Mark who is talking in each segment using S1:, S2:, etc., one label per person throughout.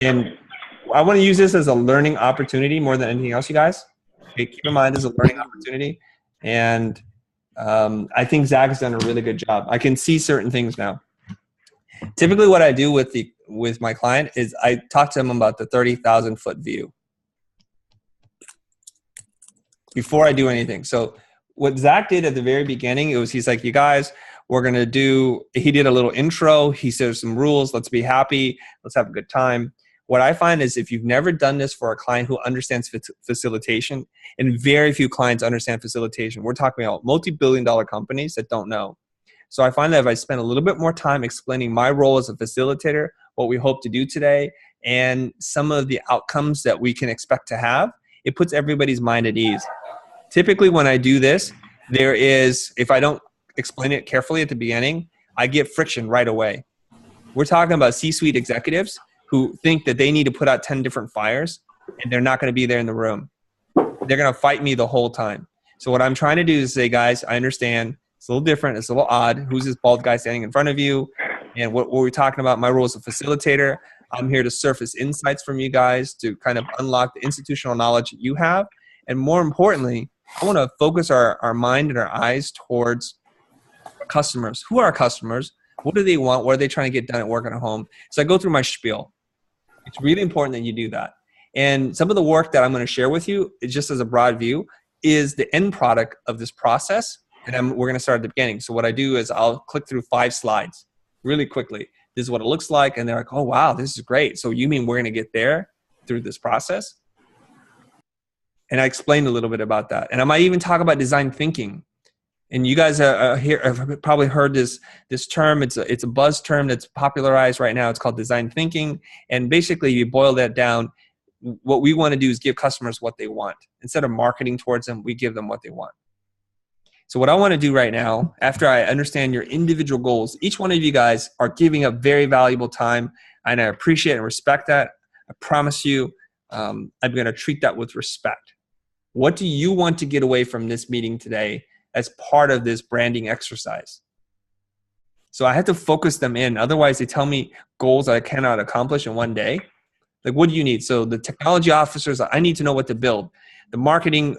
S1: And I want to use this as a learning opportunity more than anything else, you guys. Okay, keep in mind, this is a learning opportunity. And I think Zach has done a really good job. I can see certain things now. Typically what I do with my client is I talk to them about the 30,000 foot view before I do anything. So what Zach did at the very beginning, he's like, you guys, he did a little intro. He said some rules. Let's be happy. Let's have a good time. What I find is if you've never done this for a client who understands facilitation, and very few clients understand facilitation, we're talking about multi-billion-dollar companies that don't know. So I find that if I spend a little bit more time explaining my role as a facilitator, what we hope to do today, and some of the outcomes that we can expect to have, it puts everybody's mind at ease. Typically when I do this, if I don't explain it carefully at the beginning, I get friction right away. We're talking about C-suite executives who think that they need to put out 10 different fires and they're not going to be there in the room. They're going to fight me the whole time. So what I'm trying to do is say, guys, I understand it's a little different. It's a little odd. Who's this bald guy standing in front of you? And what we're talking about, my role as a facilitator, I'm here to surface insights from you guys to kind of unlock the institutional knowledge that you have. And more importantly, I want to focus our mind and our eyes towards customers. Who are our customers? What do they want? What are they trying to get done at work and at home? So I go through my spiel. It's really important that you do that. And some of the work that I'm going to share with you, just as a broad view, is the end product of this process. And we're going to start at the beginning. So what I do is I'll click through 5 slides really quickly. This is what it looks like. And they're like, oh, wow, this is great. So you mean we're going to get there through this process? And I explained a little bit about that. And I might even talk about design thinking. And you guys have probably heard this term. It's a buzz term that's popularized right now. It's called design thinking. And basically, you boil that down, what we want to do is give customers what they want. Instead of marketing towards them, we give them what they want. So what I want to do right now, after I understand your individual goals, each one of you guys are giving up very valuable time, and I appreciate and respect that. I promise you, I'm going to treat that with respect. What do you want to get away from this meeting today as part of this branding exercise? So I have to focus them in. Otherwise, they tell me goals I cannot accomplish in one day. Like, what do you need? So the technology officers, I need to know what to build. The marketing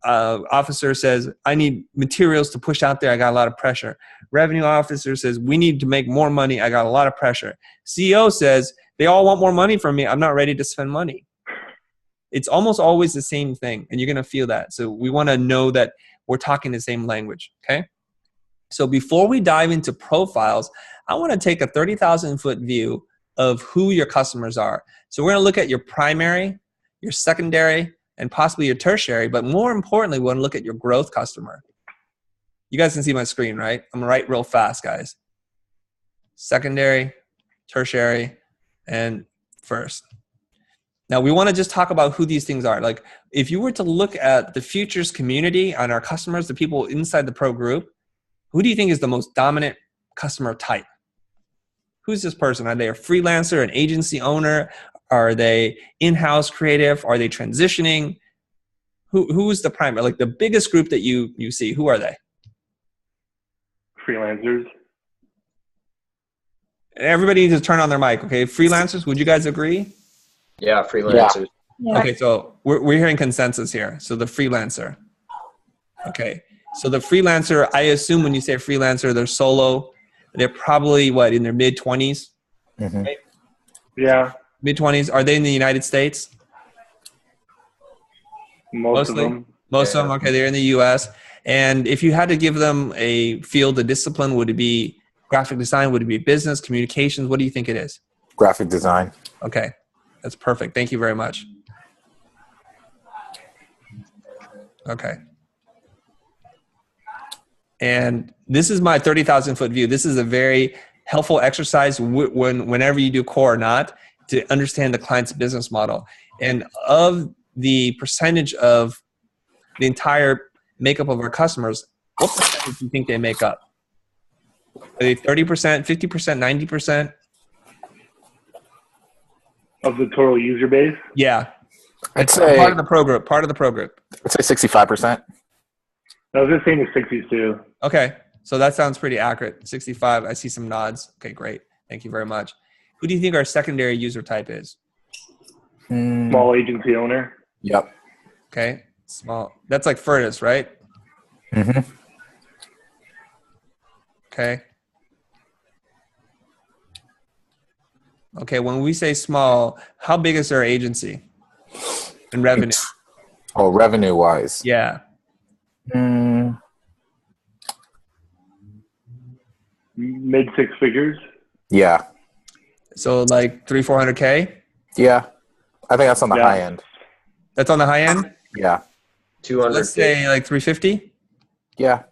S1: officer says, I need materials to push out there. I got a lot of pressure. Revenue officer says, we need to make more money. I got a lot of pressure. CEO says, they all want more money from me. I'm not ready to spend money. It's almost always the same thing, and you're going to feel that. So we want to know that we're talking the same language, okay? So before we dive into profiles, I want to take a 30,000-foot view of who your customers are. So we're going to look at your primary, your secondary, and possibly your tertiary, but more importantly, we want to look at your growth customer. You guys can see my screen, right? I'm going to write real fast, guys. Secondary, tertiary, and first. Now, we want to just talk about who these things are. Like, if you were to look at the futures community and our customers, the people inside the pro group, who do you think is the most dominant customer type? Who's this person? Are they a freelancer, an agency owner? Are they in-house creative? Are they transitioning? Who's the primary? Like, the biggest group that you see, who are they?
S2: Freelancers.
S1: Everybody needs to turn on their mic, okay? Freelancers, would you guys agree?
S3: Yeah, freelancers.
S4: Yeah.
S1: Okay, so we're hearing consensus here. So the freelancer. Okay, so the freelancer, I assume when you say freelancer, they're solo. They're probably, in their mid-20s?
S4: Mm-hmm.
S1: Right?
S2: Yeah.
S1: Mid-20s. Are they in the United States?
S2: Mostly.
S1: Most of them, okay, they're in the U.S. And if you had to give them a field, a discipline, would it be graphic design? Would it be business, communications? What do you think it is?
S4: Graphic design.
S1: Okay, that's perfect. Thank you very much. Okay. And this is my 30,000-foot view. This is a very helpful exercise whenever you do core or not, to understand the client's business model. And of the percentage of the entire makeup of our customers, what percentage do you think they make up? Are they 30%, 50%, 90%?
S2: Of the total user base?
S1: Yeah.
S4: I'd say
S1: part of the pro group.
S4: I'd say 65%.
S2: I was just saying the 60s too.
S1: Okay. So that sounds pretty accurate. 65. I see some nods. Okay, great. Thank you very much. Who do you think our secondary user type is?
S2: Small agency owner.
S4: Yep.
S1: Okay. Small. That's like furnace, right?
S4: Mm-hmm.
S1: Okay. Okay. When we say small, how big is their agency in revenue?
S4: Oh, revenue-wise.
S1: Yeah.
S2: Mid six figures.
S4: Yeah.
S1: So like 300-400K?
S4: Yeah. I think that's on the
S2: Yeah.
S4: high end.
S1: That's on the high end?
S4: Yeah.
S3: 200.
S1: Let's say like 350?
S4: Yeah.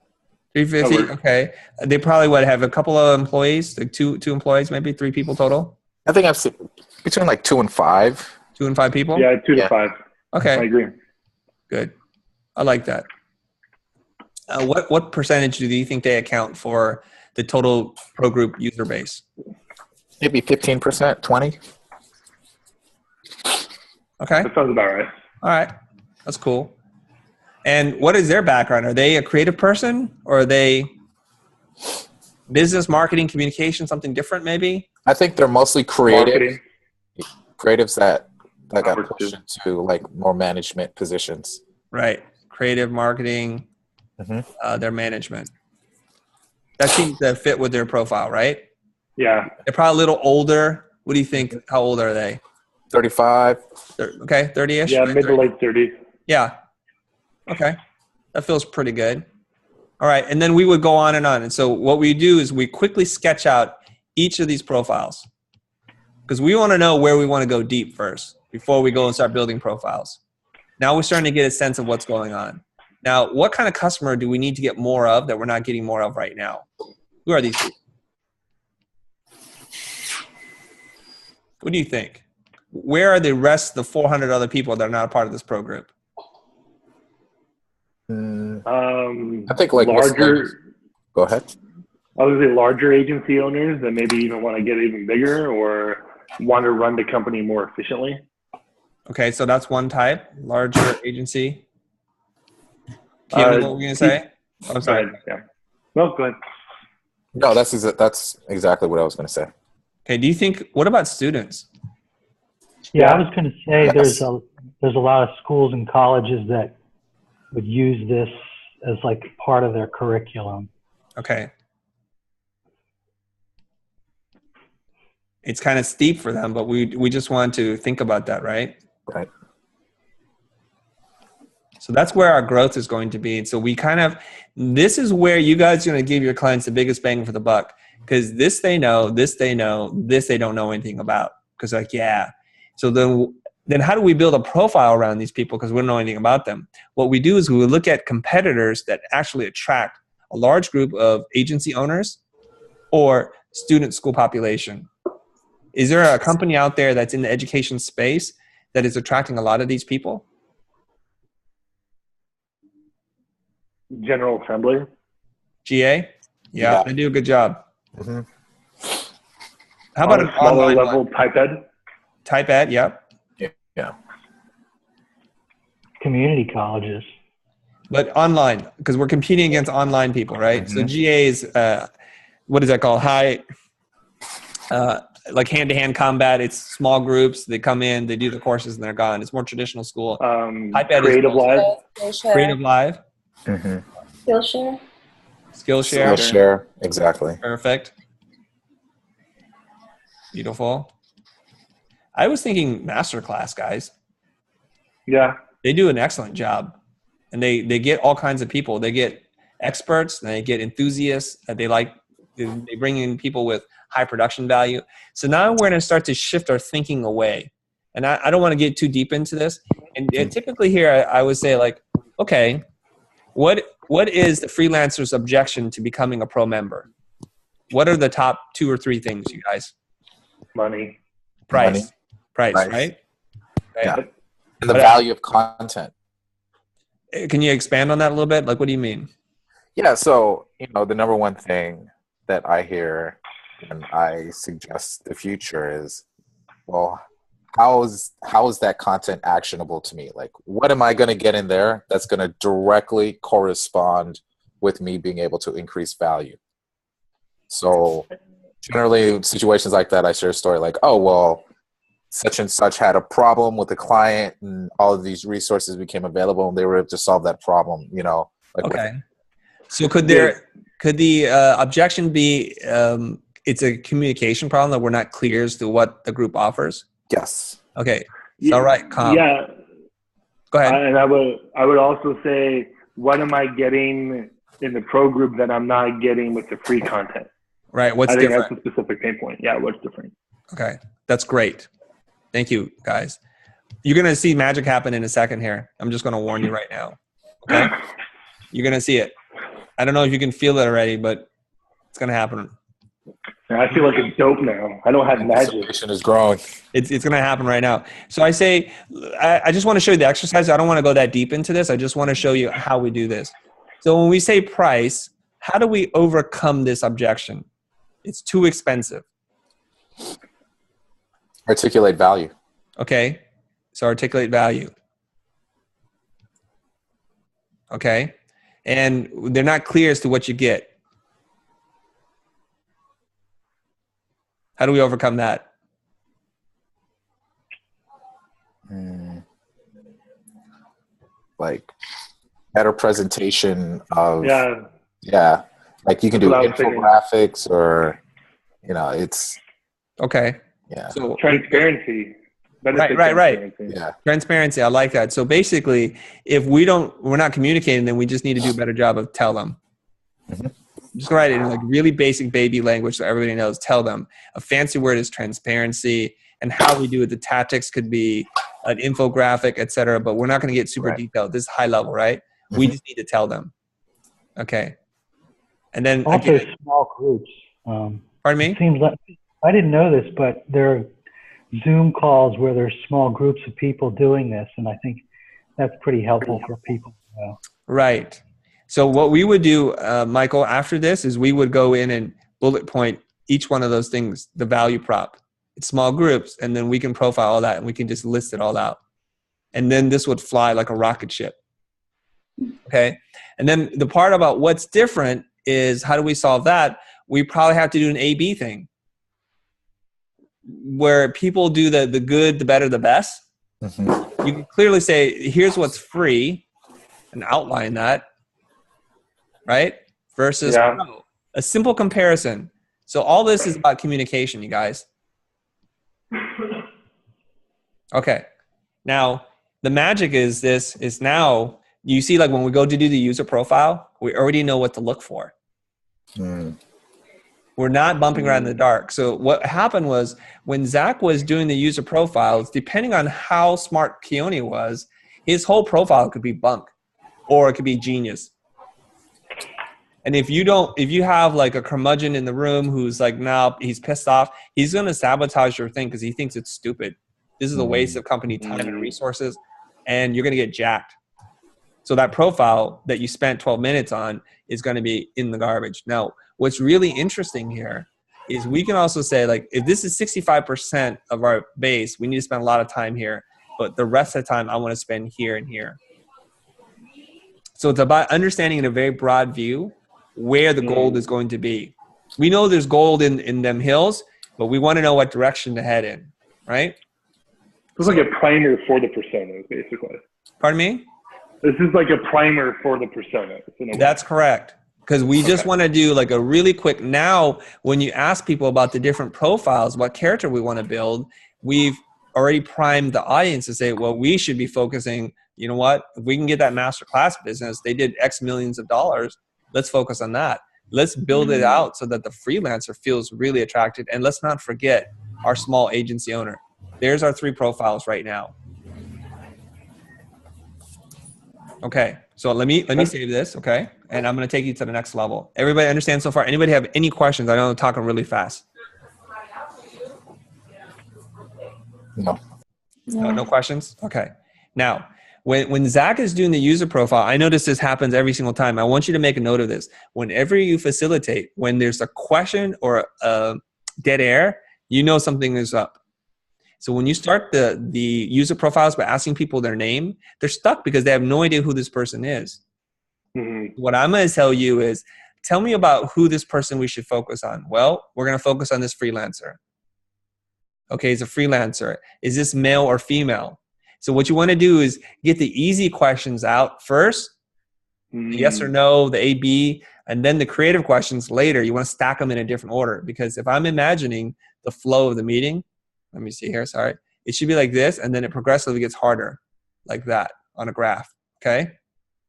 S1: 350?
S2: That works.
S1: Okay. They probably would have a couple of employees, like two employees, maybe 3 people total?
S4: I think I've seen between like 2 and 5.
S1: 2 and 5 people?
S2: Yeah, 2
S4: Yeah.
S2: to 5. I
S1: Okay.
S2: agree.
S1: Good. I like that. What percentage do you think they account for the total pro group user base?
S4: Maybe 15%, 20.
S1: Okay.
S2: That sounds about right.
S1: All right. That's cool. And what is their background? Are they a creative person or are they business, marketing, communication, something different maybe?
S4: I think they're mostly creative.
S2: Marketing.
S4: Creatives that got
S2: Works
S4: pushed
S2: too.
S4: into like more management positions.
S1: Right. Creative, marketing,
S4: Mm-hmm.
S1: their management. That seems to fit with their profile, right?
S2: Yeah.
S1: They're probably a little older. What do you think? How old are they?
S4: 35.
S1: Okay, 30-ish?
S2: Yeah,
S1: right?
S2: mid to late 30s.
S1: Yeah. Okay. That feels pretty good. All right. And then we would go on. And so what we do is we quickly sketch out each of these profiles because we want to know where we want to go deep first before we go and start building profiles. Now we're starting to get a sense of what's going on. Now, what kind of customer do we need to get more of that we're not getting more of right now? Who are these people? What do you think? Where are the rest of the 400 other people that are not a part of this pro group?
S4: I think like
S2: larger.
S4: Go ahead.
S2: I was gonna say larger agency owners that maybe even want to get even bigger or want to run the company more efficiently.
S1: Okay, so that's one type, larger agency. Kim, what were you going to say? Oh, I'm sorry.
S2: Go ahead. Yeah. No, go ahead.
S4: No, that's exactly what I was going to say.
S1: Okay, do you think, what about students?
S5: Yeah, I was going to say
S4: Yes.
S5: there's a lot of schools and colleges that would use this as like part of their curriculum.
S1: Okay. It's kind of steep for them, but we just want to think about that, right?
S4: Right.
S1: So that's where our growth is going to be. And so we this is where you guys are going to give your clients the biggest bang for the buck because this they know, this they know, this they don't know anything about. Because like, yeah. So then how do we build a profile around these people because we don't know anything about them? What we do is we look at competitors that actually attract a large group of agency owners or student school population. Is there a company out there that's in the education space that is attracting a lot of these people?
S2: General Assembly.
S1: GA? Yeah, they do a good job.
S4: Mm-hmm.
S1: How about
S2: On
S1: an
S2: a smaller
S1: online
S2: level
S1: one?
S2: type ed?
S1: Type ed, yep.
S4: Yeah.
S5: Community colleges.
S1: But online, because we're competing against online people, right?
S4: Mm-hmm.
S1: So GA is, what is that called? High, like hand-to-hand combat. It's small groups. They come in, they do the courses, and they're gone. It's more traditional school. Type ed
S2: Creative
S1: is
S2: Live.
S1: Creative Live.
S4: Mm-hmm.
S6: Skillshare.
S1: Skillshare.
S4: Skillshare, exactly.
S1: Perfect. Beautiful. I was thinking Masterclass, guys.
S2: Yeah.
S1: They do an excellent job. And they get all kinds of people. They get experts, and they get enthusiasts. They bring in people with high production value. So now we're going to start to shift our thinking away. And I don't want to get too deep into this. And typically here, I would say like, okay, what is the freelancer's objection to becoming a pro member? What are the top 2 or 3 things, you guys?
S2: Money.
S1: Price,
S4: Price.
S1: right?
S4: Yeah. And the value of content.
S1: Can you expand on that a little bit? Like, what do you mean?
S4: Yeah. So, the number one thing that I hear when I suggest the future is, well, how is that content actionable to me? Like, what am I going to get in there that's going to directly correspond with me being able to increase value? So generally situations like that, I share a story like, oh, well, such and such had a problem with the client, and all of these resources became available, and they were able to solve that problem. You know. Like
S1: okay. So could the objection be it's a communication problem that we're not clear as to what the group offers?
S4: Yes.
S1: Okay. So, all right.
S2: Yeah.
S1: Go ahead.
S2: And I would also say, what am I getting in the pro group that I'm not getting with the free content?
S1: Right. What's
S2: I think
S1: different?
S2: that's a specific pain point. Yeah. What's different?
S1: Okay. That's great. Thank you, guys. You're going to see magic happen in a second here. I'm just going to warn you right now. Okay. You're going to see it. I don't know if you can feel it already, but it's going to happen.
S2: I feel like it's dope now. I don't have magic.
S4: Anticipation is growing.
S1: It's going to happen right now. So I say, I just want to show you the exercise. I don't want to go that deep into this. I just want to show you how we do this. So when we say price, how do we overcome this objection? It's too expensive.
S4: Articulate value.
S1: Okay. So articulate value. Okay. And they're not clear as to what you get. How do we overcome that?
S4: Like better presentation of
S2: yeah.
S4: Like you can do infographics or it's
S1: okay.
S4: Yeah.
S1: So
S2: transparency.
S1: Right.
S4: Yeah.
S1: Transparency. I like that. So basically, if we're not communicating, then we just need to do a better job of tell them.
S4: Mm-hmm.
S1: Just write it in like really basic baby language so everybody knows. Tell them. A fancy word is transparency, and how we do it. The tactics could be an infographic, etc. But we're not going to get super detailed. This is high level, right? Mm-hmm. We just need to tell them. Okay. And then
S5: also small groups.
S1: Pardon me?
S5: It seems like I didn't know this, but there are Zoom calls where there's small groups of people doing this, and I think that's pretty helpful for people to know. Right. So what we would do, Michael, after this is we would go in and bullet point each one of those things, the value prop. It's small groups, and then we can profile all that, and we can just list it all out. And then this would fly like a rocket ship. Okay? And then the part about what's different is how do we solve that? We probably have to do an A-B thing, where people do the good, the better, the best. Mm-hmm. You can clearly say, here's what's free, and outline that. Right? Versus pro. A simple comparison. So all this is about communication, you guys. Okay. Now, the magic is now, you see like when we go to do the user profile, we already know what to look for. Mm. We're not bumping around in the dark. So what happened was when Zach was doing the user profiles, depending on how smart Keone was, his whole profile could be bunk or it could be genius. And if you have like a curmudgeon in the room who's like, nah, he's pissed off, he's going to sabotage your thing because he thinks it's stupid. This is a waste of company time and resources, and you're going to get jacked. So that profile that you spent 12 minutes on is going to be in the garbage. Now, what's really interesting here is we can also say, like, if this is 65% of our base, we need to spend a lot of time here, but the rest of the time I want to spend here and here. So it's about understanding in a very broad view where the gold is going to be. We know there's gold in them hills, but we want to know what direction to head in, right?
S2: It's like a primer for the personas, basically.
S1: Pardon me?
S2: This is like a primer for the personas.
S1: That's correct. Because we just want to do like a really quick, now when you ask people about the different profiles, what character we want to build, we've already primed the audience to say, well, we should be focusing, you know what, if we can get that masterclass business, they did X millions of dollars, let's focus on that. Let's build it out so that the freelancer feels really attracted. And let's not forget our small agency owner. There's our 3 profiles right now. Okay, so let me save this, okay? And I'm going to take you to the next level. Everybody understand so far? Anybody have any questions? I know I'm talking really fast. No questions? Okay. Now, when Zach is doing the user profile, I notice this happens every single time. I want you to make a note of this. Whenever you facilitate, when there's a question or a dead air, you know something is up. So when you start the user profiles by asking people their name, they're stuck because they have no idea who this person is. Mm-hmm. What I'm going to tell you is, tell me about who this person we should focus on. Well, we're going to focus on this freelancer. Okay, is a freelancer. Is this male or female? So what you want to do is get the easy questions out first, the yes or no, the A, B, and then the creative questions later. You want to stack them in a different order, because if I'm imagining the flow of the meeting, let me see here, sorry. It should be like this, and then it progressively gets harder, like that on a graph, okay?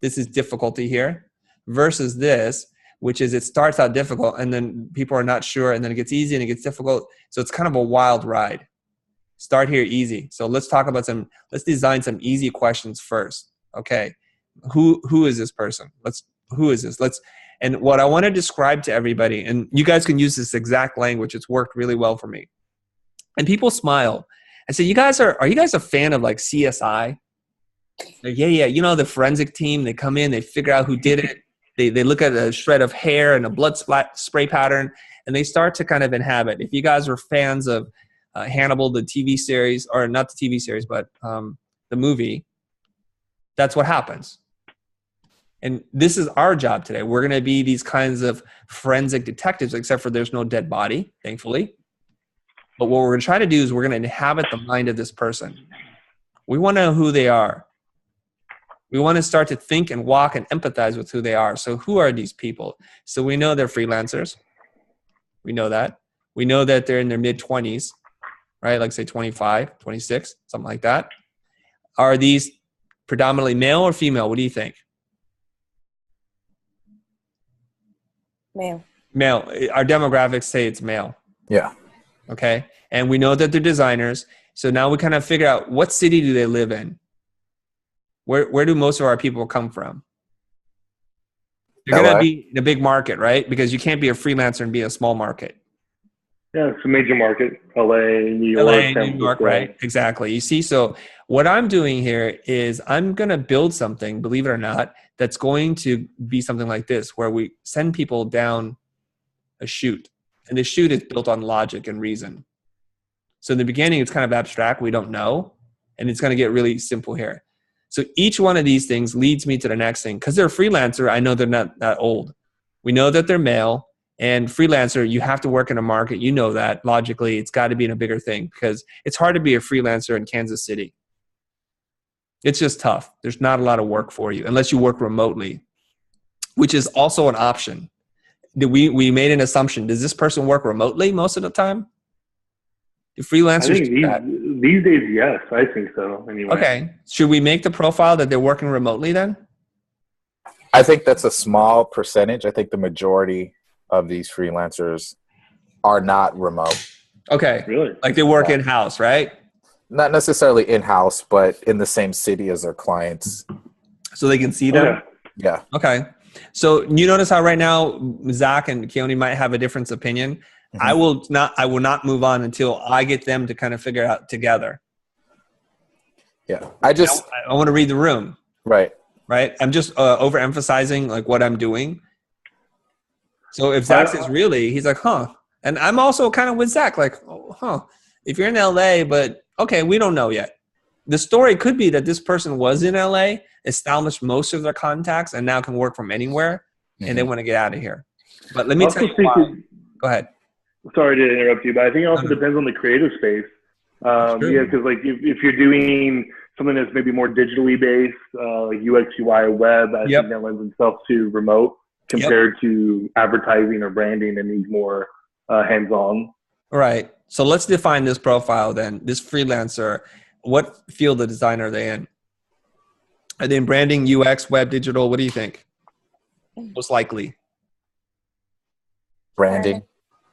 S1: This is difficulty here versus this, which is it starts out difficult and then people are not sure, and then it gets easy and it gets difficult. So it's kind of a wild ride. Start here easy. So let's talk about let's design some easy questions first. Okay. Who is this person? Who is this? And what I want to describe to everybody, and you guys can use this exact language. It's worked really well for me. And people smile. I say, are you guys a fan of like CSI? Like, yeah. You know, the forensic team, they come in, they figure out who did it. They look at a shred of hair and a blood spray pattern, and they start to kind of inhabit. If you guys were fans of Hannibal, the TV series, or not the TV series, but the movie, that's what happens. And this is our job today. We're going to be these kinds of forensic detectives, except for there's no dead body, thankfully. But what we're going to try to do is we're going to inhabit the mind of this person. We want to know who they are. We want to start to think and walk and empathize with who they are. So who are these people? So we know they're freelancers. We know that. We know that they're in their mid-20s, right? Like say 25, 26, something like that. Are these predominantly male or female? What do you think?
S6: Male.
S1: Male. Our demographics say it's male.
S4: Yeah.
S1: Okay. And we know that they're designers. So now we kind of figure out what city do they live in? Where do most of our people come from? They're going to be in a big market, right? Because you can't be a freelancer and be a small market.
S2: Yeah, it's a major market. LA, New York,
S1: right? Exactly. You see, so what I'm doing here is I'm going to build something, believe it or not, that's going to be something like this, where we send people down a chute. And the chute is built on logic and reason. So in the beginning, it's kind of abstract. We don't know. And it's going to get really simple here. So each one of these things leads me to the next thing. Because they're a freelancer, I know they're not that old. We know that they're male. And freelancer, you have to work in a market. You know that. Logically, it's got to be in a bigger thing. Because it's hard to be a freelancer in Kansas City. It's just tough. There's not a lot of work for you unless you work remotely, which is also an option. We made an assumption. Does this person work remotely most of the time? Do freelancers do that?
S2: These days, yes, I think so. Anyway.
S1: Okay. Should we make the profile that they're working remotely then?
S4: I think that's a small percentage. I think the majority of these freelancers are not remote.
S1: Okay.
S2: Really?
S1: Like they work in-house, right?
S4: Not necessarily in-house, but in the same city as their clients.
S1: So they can see them?
S2: Okay.
S4: Yeah.
S1: Okay. So you notice how right now Zach and Keone might have a different opinion. Mm-hmm. I will not move on until I get them to kind of figure it out together.
S4: Yeah. I
S1: want to read the room.
S4: Right.
S1: Right. I'm just overemphasizing like what I'm doing. So if Zach says really, he's like, huh. And I'm also kind of with Zach, like, oh, huh. If you're in LA, but okay, we don't know yet. The story could be that this person was in LA, established most of their contacts, and now can work from anywhere, and they want to get out of here. But let me tell you why. Go ahead.
S2: Sorry to interrupt you, but I think it also depends on the creative space. Yeah, because like if you're doing something that's maybe more digitally based, like UX, UI, web, I think that lends itself to remote compared to advertising or branding that needs more hands-on.
S1: All right. So let's define this profile then. This freelancer, what field of design are they in? Are they in branding, UX, web, digital? What do you think? Most likely.
S4: Branding.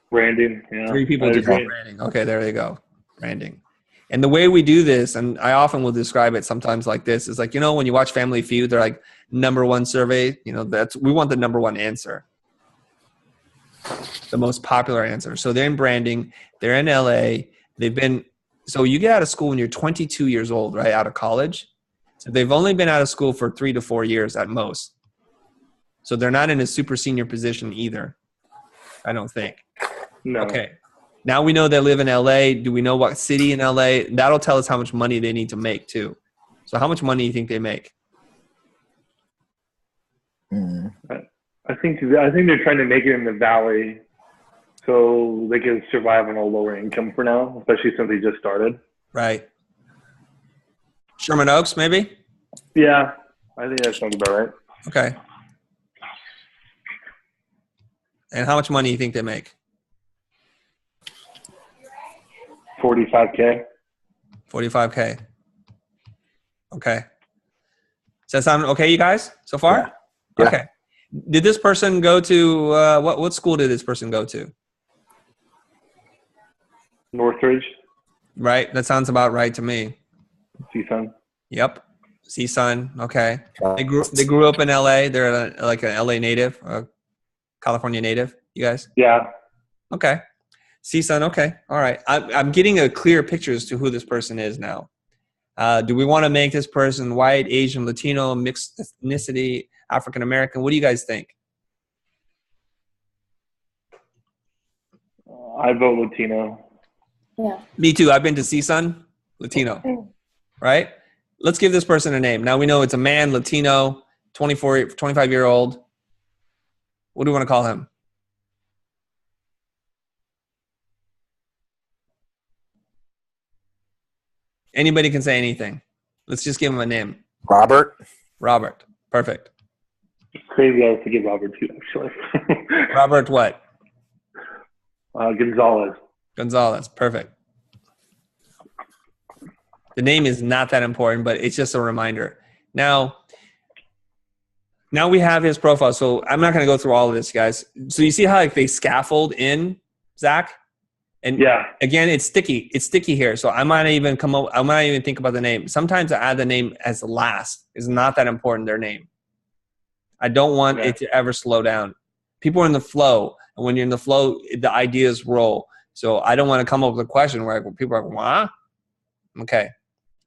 S2: Branding, yeah.
S1: 3 people do branding. Okay, there you go. Branding. And the way we do this, and I often will describe it sometimes like this, is like, you know, when you watch Family Feud, they're like #1 survey, you know, we want the #1 answer. The most popular answer. So they're in branding, they're in LA, so you get out of school when you're 22 years old, right? Out of college. So they've only been out of school for 3 to 4 years at most. So they're not in a super senior position either, I don't think.
S2: No.
S1: Okay. Now we know they live in LA. Do we know what city in LA? That'll tell us how much money they need to make too. So how much money do you think they make?
S2: I think they're trying to make it in the valley. so they can survive on a lower income for now, especially since they just started.
S1: Right. Sherman Oaks, maybe?
S2: Yeah, I think that sounds about right.
S1: Okay. And how much money do you think they make?
S2: $45K.
S1: 45K. Okay. Does that sound okay, you guys, so far?
S4: Yeah.
S1: Okay. Did this person go to, what school did this person go to?
S2: Northridge.
S1: Right. That sounds about right to me.
S2: CSUN.
S1: Yep. CSUN. Okay. They grew up in LA. They're like an LA native, a California native. You guys?
S2: Yeah.
S1: Okay. CSUN. Okay. All right. I'm getting a clear picture as to who this person is now. Do we want to make this person white, Asian, Latino, mixed ethnicity, African American? What do you guys think?
S2: I vote Latino.
S6: Yeah.
S1: Me too. I've been to CSUN. Latino. Right? Let's give this person a name. Now we know it's a man, Latino, 25-year-old. What do we want to call him? Anybody can say anything. Let's just give him a name.
S4: Robert.
S1: Robert. Perfect.
S2: It's crazy I was thinking Robert too, actually.
S1: Robert what?
S2: Gonzalez.
S1: Gonzalez. Perfect. The name is not that important, but it's just a reminder. Now we have his profile. So I'm not going to go through all of this, guys. So you see how like they scaffold in, Zach? And
S2: yeah,
S1: again, it's sticky. It's sticky here. So I might not even think about the name. Sometimes I add the name as the last. It's not that important, their name. I don't want it to ever slow down. People are in the flow. And when you're in the flow, the ideas roll. So I don't want to come up with a question where people are like, what? Okay.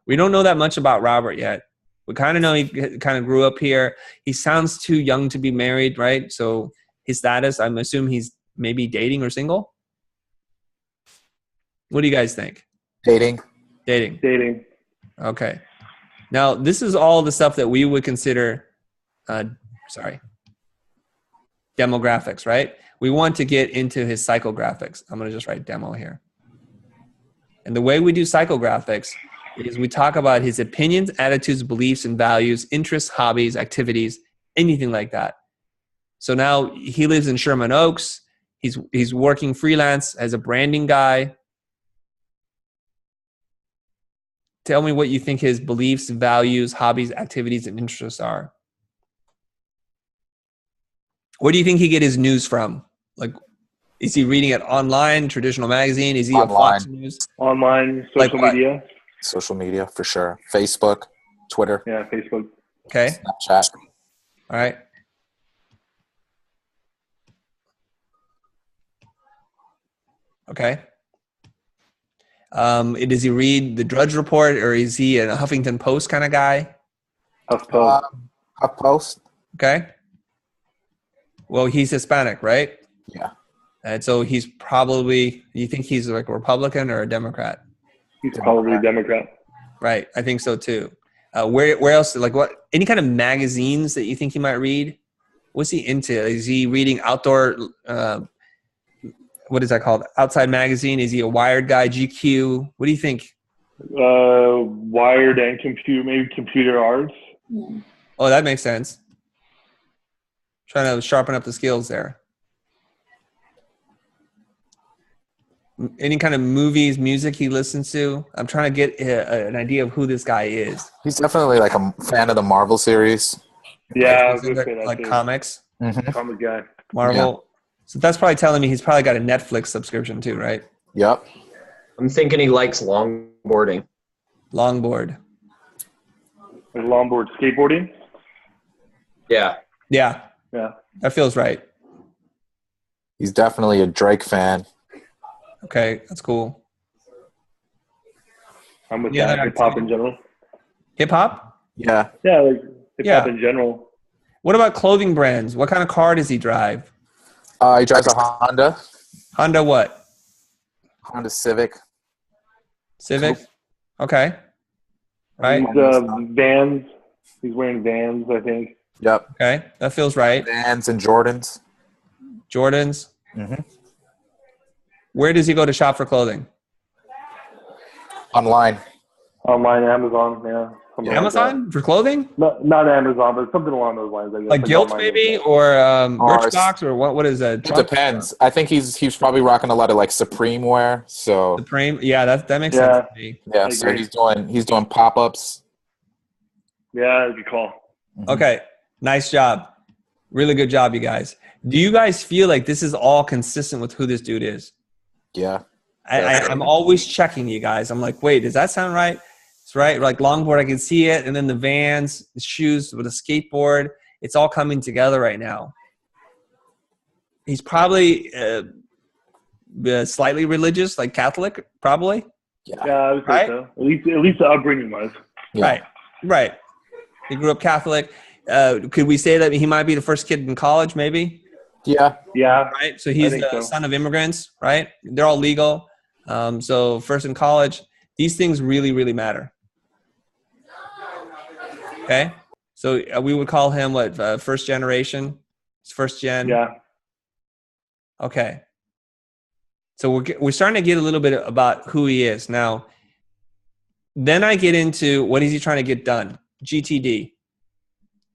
S1: We don't know that much about Robert yet. We kind of know he kind of grew up here. He sounds too young to be married, right? So his status, I'm assuming he's maybe dating or single. What do you guys think? Dating. Okay. Now, this is all the stuff that we would consider, demographics, right? We want to get into his psychographics. I'm going to just write demo here. And the way we do psychographics is we talk about his opinions, attitudes, beliefs, and values, interests, hobbies, activities, anything like that. So now he lives in Sherman Oaks. He's working freelance as a branding guy. Tell me what you think his beliefs, values, hobbies, activities, and interests are. Where do you think he get his news from? Like, is he reading it online, traditional magazine? Is he a Fox News?
S2: Online, social media.
S4: Social media, for sure. Facebook, Twitter.
S2: Yeah, Facebook.
S1: Okay.
S4: Snapchat.
S1: All right. Okay. Does he read the Drudge Report, or is he a Huffington Post kind of guy?
S4: HuffPost.
S1: Okay. Well, he's Hispanic, right?
S4: Yeah.
S1: And so he's probably, you think he's like a Republican or a Democrat?
S2: He's probably a Democrat.
S1: Right. I think so too. Where else, like what, any kind of magazines that you think he might read? What's he into? Is he reading outdoor, what is that called? Outside magazine? Is he a Wired guy, GQ? What do you think?
S2: Wired and maybe computer arts.
S1: Oh, that makes sense. Trying to sharpen up the skills there. Any kind of movies, music he listens to? I'm trying to get an idea of who this guy is.
S4: He's definitely like a fan of the Marvel series.
S2: Yeah,
S1: like comics.
S4: Mm-hmm.
S2: Comic guy.
S1: Marvel. Yeah. So that's probably telling me he's probably got a Netflix subscription too, right?
S4: Yep.
S3: I'm thinking he likes longboarding.
S1: Longboard.
S2: Like longboard skateboarding?
S3: Yeah.
S1: Yeah.
S2: Yeah.
S1: That feels right.
S4: He's definitely a Drake fan.
S1: Okay, that's cool.
S2: I'm with that. Hip hop in general.
S1: Hip hop?
S4: Yeah.
S2: Yeah, like hip hop in general.
S1: What about clothing brands? What kind of car does he drive?
S4: He drives a Honda.
S1: Honda what?
S4: Honda Civic.
S1: Civic? Okay. Right.
S2: He's Vans. He's wearing Vans, I think.
S4: Yep.
S1: Okay, that feels right.
S4: Vans and Jordans.
S1: Jordans.
S4: Mm-hmm.
S1: Where does he go to shop for clothing?
S4: Online.
S2: Online, Amazon, yeah.
S1: Amazon for clothing?
S2: Not Amazon, but something along those lines. I guess.
S1: Like Guilt maybe, or Birchbox, or what is that?
S4: It depends. I think he's probably rocking a lot of like Supreme wear. So
S1: Supreme, yeah, that makes sense to me.
S4: Yeah, so he's doing pop-ups.
S2: Yeah, that's a good call.
S1: Okay, nice job. Really good job, you guys. Do you guys feel like this is all consistent with who this dude is?
S4: Yeah.
S1: I'm always checking you guys. I'm like, wait, does that sound right? It's right. Like longboard, I can see it. And then the Vans, the shoes with a skateboard. It's all coming together right now. He's probably slightly religious, like Catholic, probably.
S2: Yeah, I would say so. At least the upbringing was.
S1: Yeah. Right. He grew up Catholic. Could we say that he might be the first kid in college, maybe?
S4: Yeah.
S1: Right. So he's the son of immigrants, right? They're all legal. So first in college, these things really, really matter. Okay. So we would call him what? First generation? It's first gen.
S2: Yeah.
S1: Okay. So we're starting to get a little bit about who he is now. Then I get into what is he trying to get done? GTD.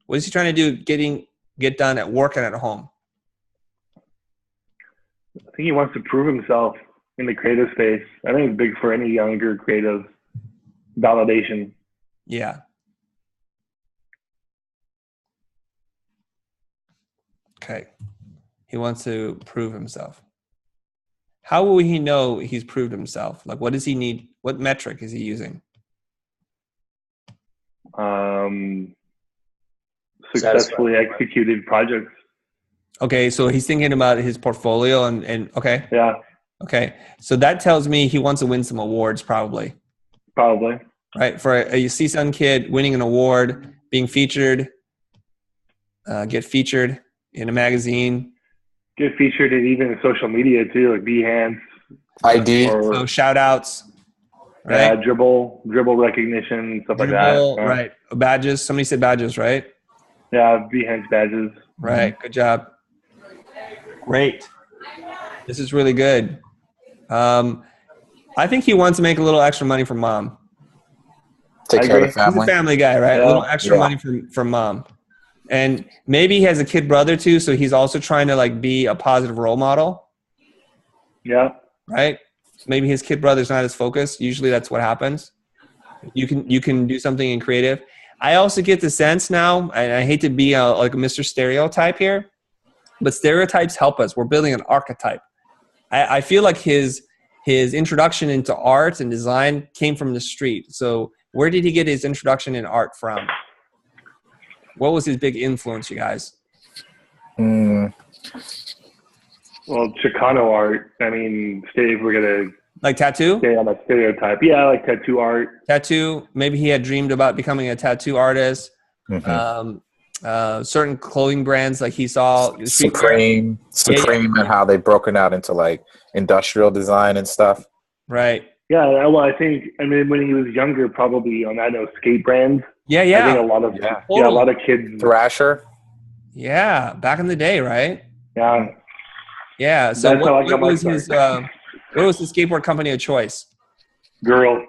S1: What is he trying to do? Get done at work and at home.
S2: I think he wants to prove himself in the creative space. I think it's big for any younger creative. Validation.
S1: Yeah. Okay. He wants to prove himself. How will he know he's proved himself? Like, what does he need? What metric is he using?
S2: Successfully executed projects.
S1: Okay, so he's thinking about his portfolio and okay.
S2: Yeah.
S1: Okay, so that tells me he wants to win some awards, probably.
S2: Probably.
S1: Right, for a CSUN kid winning an award, being featured, get featured in a magazine.
S2: Get featured in even social media too, like Behance.
S4: ID.
S1: So shout outs. Right.
S2: Yeah, dribble recognition, stuff like that.
S1: Right. Badges. Somebody said badges, right?
S2: Yeah, Behance badges.
S1: Right. Good job. Great. This is really good. I think he wants to make a little extra money from mom.
S4: Take care of the family.
S1: He's a family guy, right?
S2: Yeah.
S1: A little extra money from mom. And maybe he has a kid brother too, so he's also trying to like be a positive role model.
S2: Yeah.
S1: Right? Maybe his kid brother's not as focused. Usually that's what happens. You can do something in creative. I also get the sense now, and I hate to be like a Mr. Stereotype here, but stereotypes help us. We're building an archetype. I feel like his introduction into art and design came from the street. So where did he get his introduction in art from? What was his big influence, you guys?
S2: Well, Chicano art. I mean, if we're gonna
S1: like tattoo,
S2: stay on that stereotype. Yeah, like tattoo art.
S1: Tattoo. Maybe he had dreamed about becoming a tattoo artist. Mm-hmm. Certain clothing brands, like he saw
S4: Supreme, and how they've broken out into like industrial design and stuff.
S1: Right.
S2: Yeah. Well, I mean, when he was younger, probably on skate brands.
S1: Yeah.
S2: I think a lot of kids.
S4: Thrasher.
S1: Yeah, back in the day, right?
S2: Yeah.
S1: Yeah. So what was his skateboard company of choice?
S2: Girl.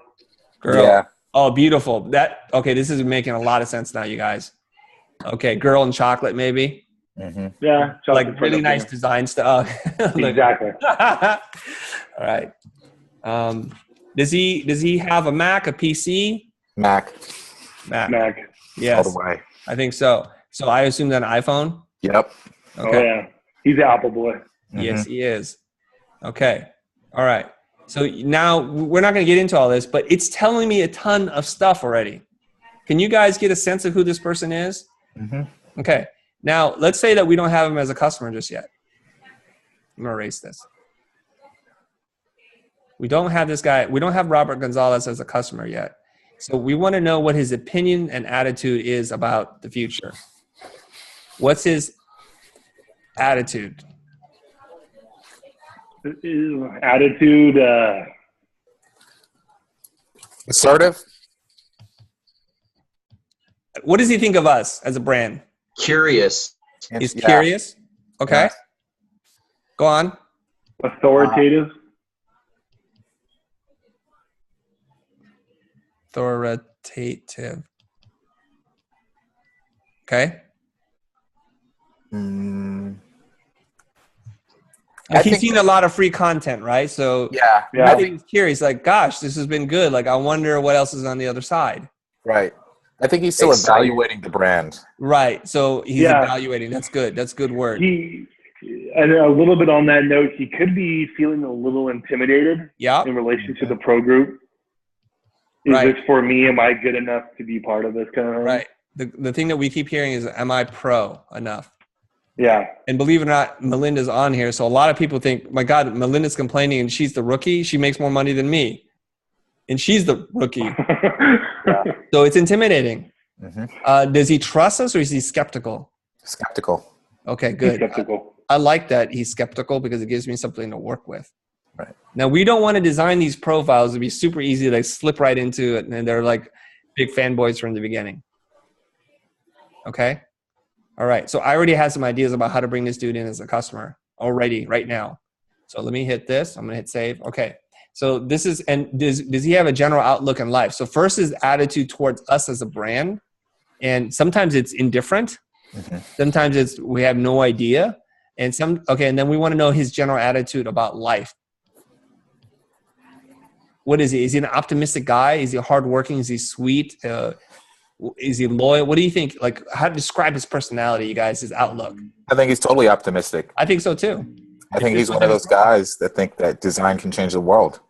S4: Yeah.
S1: Oh, beautiful. This is making a lot of sense now, you guys. Okay, Girl and Chocolate, maybe.
S4: Mm-hmm.
S2: Yeah.
S1: Like really nice design stuff.
S2: Exactly.
S1: All right. Does he have a Mac, a PC?
S4: Mac.
S1: Yes.
S4: All the way.
S1: I think so. So I assume that an iPhone?
S4: Yep.
S1: Okay.
S2: Oh, yeah. He's an Apple boy.
S1: Yes, he is. Okay. All right. So now we're not going to get into all this, but it's telling me a ton of stuff already. Can you guys get a sense of who this person is?
S4: Mm-hmm.
S1: Okay. Now, let's say that we don't have him as a customer just yet. I'm going to erase this. We don't have this guy. We don't have Robert Gonzalez as a customer yet. So we want to know what his opinion and attitude is about the future. What's his attitude?
S2: Attitude.
S4: Assertive.
S1: What does he think of us as a brand?
S3: Curious.
S1: He's curious. Okay.
S4: Yeah.
S1: Go on.
S2: Authoritative.
S1: authoritative. Okay. He's seen a lot of free content, right? So
S4: yeah.
S1: I think he's curious, like, gosh, this has been good. Like, I wonder what else is on the other side.
S4: Right. I think he's still evaluating the brand.
S1: Right. So he's evaluating. That's good. That's a good word.
S2: And a little bit on that note, he could be feeling a little intimidated in relation to the pro group. Is this for me? Am I good enough to be part of this kind of thing?
S1: Right. The thing that we keep hearing is, am I pro enough?
S2: Yeah.
S1: And believe it or not, Melinda's on here. So a lot of people think, my God, Melinda's complaining and she's the rookie. She makes more money than me. And she's the rookie. So it's intimidating. Mm-hmm. Does he trust us or is he skeptical?
S4: Skeptical.
S1: Okay, good.
S2: He's skeptical.
S1: I like that he's skeptical because it gives me something to work with.
S4: Right.
S1: Now, we don't want to design these profiles to be super easy to slip right into it. And they're like big fanboys from the beginning. Okay. All right. So I already had some ideas about how to bring this dude in as a customer already right now. So let me hit this. I'm going to hit save. Okay. So this is, and does he have a general outlook in life? So first is attitude towards us as a brand. And sometimes it's indifferent. Mm-hmm. Sometimes it's, we have no idea. And and then we want to know his general attitude about life. What is he? Is he an optimistic guy? Is he hardworking? Is he sweet? Is he loyal? What do you think? Like, how to describe his personality, you guys, his outlook?
S4: I think he's totally optimistic.
S1: I think so too.
S4: I think he's one of those guys that think that design can change the world.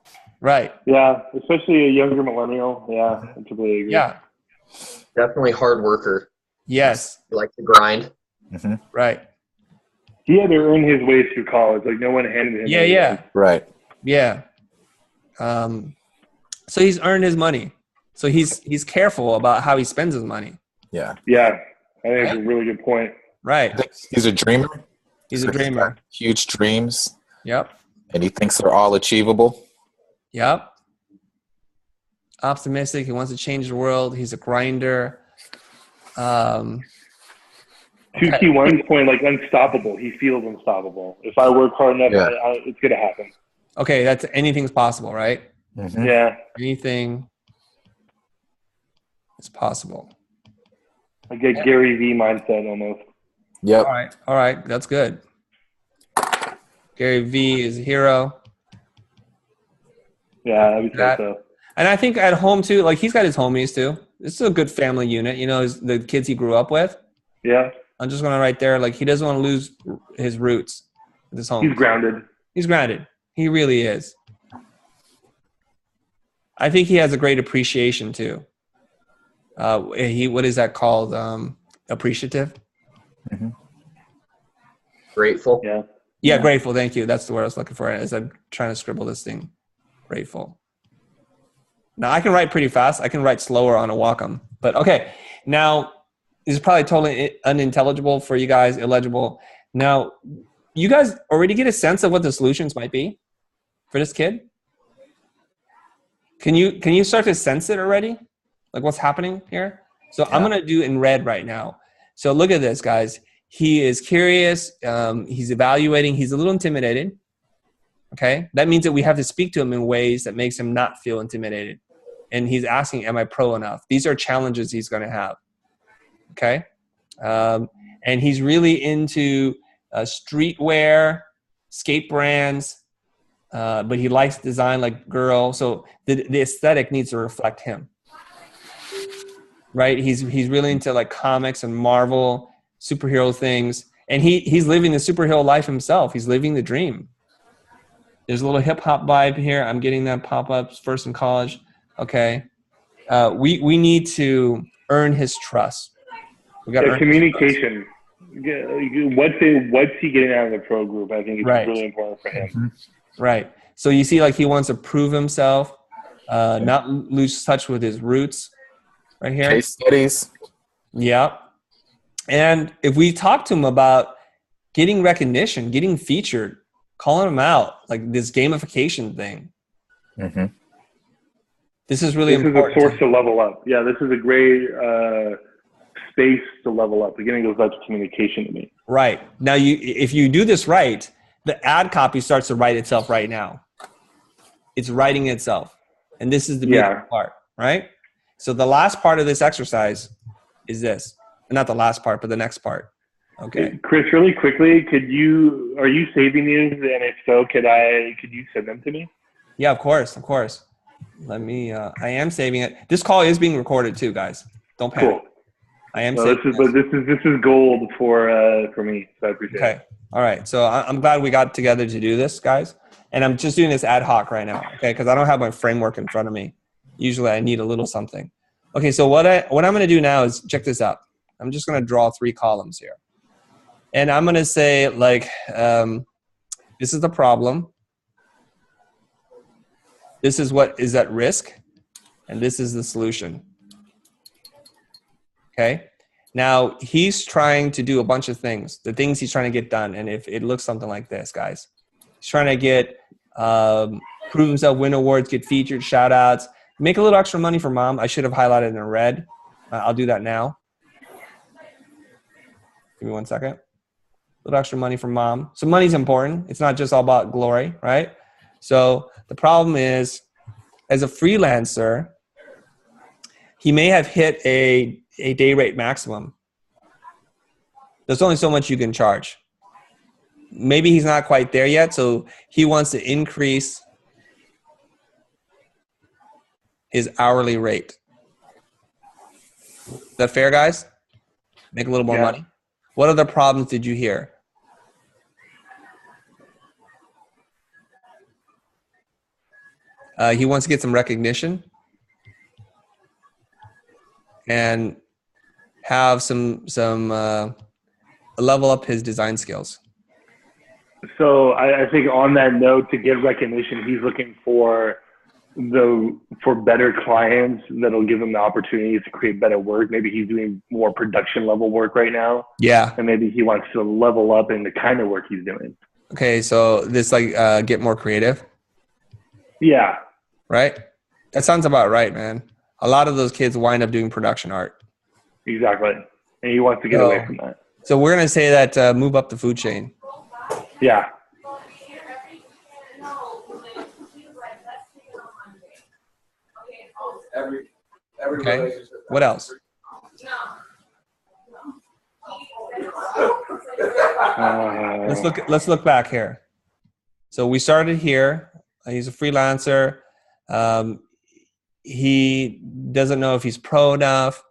S1: Right.
S2: Yeah, especially a younger millennial. Yeah, I completely agree.
S1: Yeah.
S3: Definitely hard worker.
S1: Yes.
S3: He likes to grind.
S4: Mm-hmm.
S1: Right.
S2: He had to earn his way through college. Like, no one handed him.
S1: Yeah.
S4: Right.
S1: Yeah. So he's earned his money. So he's careful about how he spends his money.
S4: Yeah.
S2: Yeah. I think it's a really good point.
S1: Right.
S4: I think he's a dreamer.
S1: He's a dreamer.
S4: Huge dreams.
S1: Yep.
S4: And he thinks they're all achievable.
S1: Yep. Optimistic. He wants to change the world. He's a grinder.
S2: To T1's point, like unstoppable. He feels unstoppable. If I work hard enough, it's going to happen.
S1: Okay. That's anything's possible, right?
S4: Mm-hmm.
S2: Yeah.
S1: Anything is possible.
S2: I get Gary V mindset almost.
S4: Yep.
S1: All right. That's good. Gary V is a hero.
S2: Yeah, I would say so.
S1: And I think at home too, like he's got his homies too. This is a good family unit. You know, the kids he grew up with.
S2: Yeah.
S1: I'm just going to write there, like he doesn't want to lose his roots with his home.
S2: He's grounded.
S1: He's grounded. He really is. I think he has a great appreciation too. What is that called? Appreciative.
S4: Mm-hmm.
S3: Grateful.
S1: Yeah, grateful. Thank you. That's the word I was looking for as I'm trying to scribble this thing. Grateful. Now I can write pretty fast. I can write slower on a Wacom. But okay. Now this is probably totally unintelligible for you guys, illegible. Now, you guys already get a sense of what the solutions might be for this kid? Can you start to sense it already? Like what's happening here? So I'm going to do in red right now. So look at this, guys. He is curious. He's evaluating. He's a little intimidated. Okay. That means that we have to speak to him in ways that makes him not feel intimidated. And he's asking, am I pro enough? These are challenges he's going to have. Okay. And he's really into streetwear, skate brands, but he likes design like girl. So the aesthetic needs to reflect him. Right. He's really into like comics and Marvel, superhero things. And he's living the superhero life himself. He's living the dream. There's a little hip hop vibe here. I'm getting that pop-ups first in college. Okay. We need to earn his trust. We got
S2: communication. What's he getting out of the pro group? I think it's really important for him.
S1: Right. So you see, like he wants to prove himself, not lose touch with his roots. Right here.
S4: Case studies.
S1: Yeah. And if we talk to him about getting recognition, getting featured, calling him out, like this gamification thing.
S4: Mm-hmm.
S1: This is really important.
S2: This is a source to level up. Yeah, this is a great space to level up. Again, it goes back to communication to me.
S1: Right. Now, if you do this right, the ad copy starts to write itself right now. It's writing itself. And this is the beautiful part, right? So the last part of this exercise is this. Not the last part, but the next part. Okay.
S2: Chris, really quickly, are you saving these? And if so, could you send them to me?
S1: Yeah, of course. Let me, I am saving it. This call is being recorded too, guys. Don't panic.
S2: Cool.
S1: I am
S2: This
S1: saving
S2: is gold for me, so I appreciate it.
S1: Okay. All right. So I'm glad we got together to do this, guys. And I'm just doing this ad hoc right now, okay? Because I don't have my framework in front of me. Usually I need a little something. Okay, so what I'm going to do now is check this out. I'm just going to draw 3 columns here. And I'm going to say, like, this is the problem. This is what is at risk. And this is the solution. Okay? Now, he's trying to do a bunch of things. The things he's trying to get done. And if it looks something like this, guys. He's trying to get, prove himself, win awards, get featured, shout outs, make a little extra money for mom. I should have highlighted in red. I'll do that now. Give me 1 second. A little extra money for mom. So money's important. It's not just all about glory, right? So the problem is, as a freelancer, he may have hit a day rate maximum. There's only so much you can charge. Maybe he's not quite there yet, so he wants to increase his hourly rate. Is that fair, guys? Make a little more money. What other problems did you hear? He wants to get some recognition and have some level up his design skills.
S2: So I think on that note, to get recognition, he's looking for better clients that'll give him the opportunity to create better work. Maybe he's doing more production level work right now.
S1: Yeah.
S2: And maybe he wants to level up in the kind of work he's doing.
S1: Okay, so this get more creative.
S2: Yeah.
S1: Right? That sounds about right, man. A lot of those kids wind up doing production art.
S2: Exactly. And he wants to get away from that.
S1: So we're going to say that move up the food chain.
S2: Yeah.
S1: Okay. What else? Let's look back here. So we started here. He's a freelancer. He doesn't know if he's pro enough.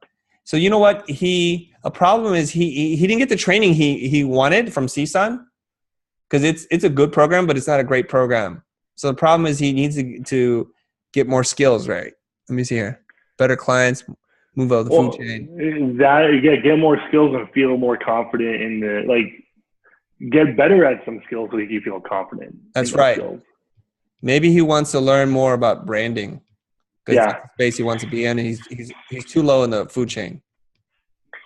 S1: So you know what? A problem is he didn't get the training he wanted from CSUN, because it's a good program, but it's not a great program. So the problem is he needs to get more skills, right? Let me see here. Better clients, move up the food chain.
S2: Get more skills and feel more confident get better at some skills so you feel confident.
S1: That's right. Skills. Maybe he wants to learn more about branding. Yeah. That's the space he wants to be in, and he's too low in the food chain.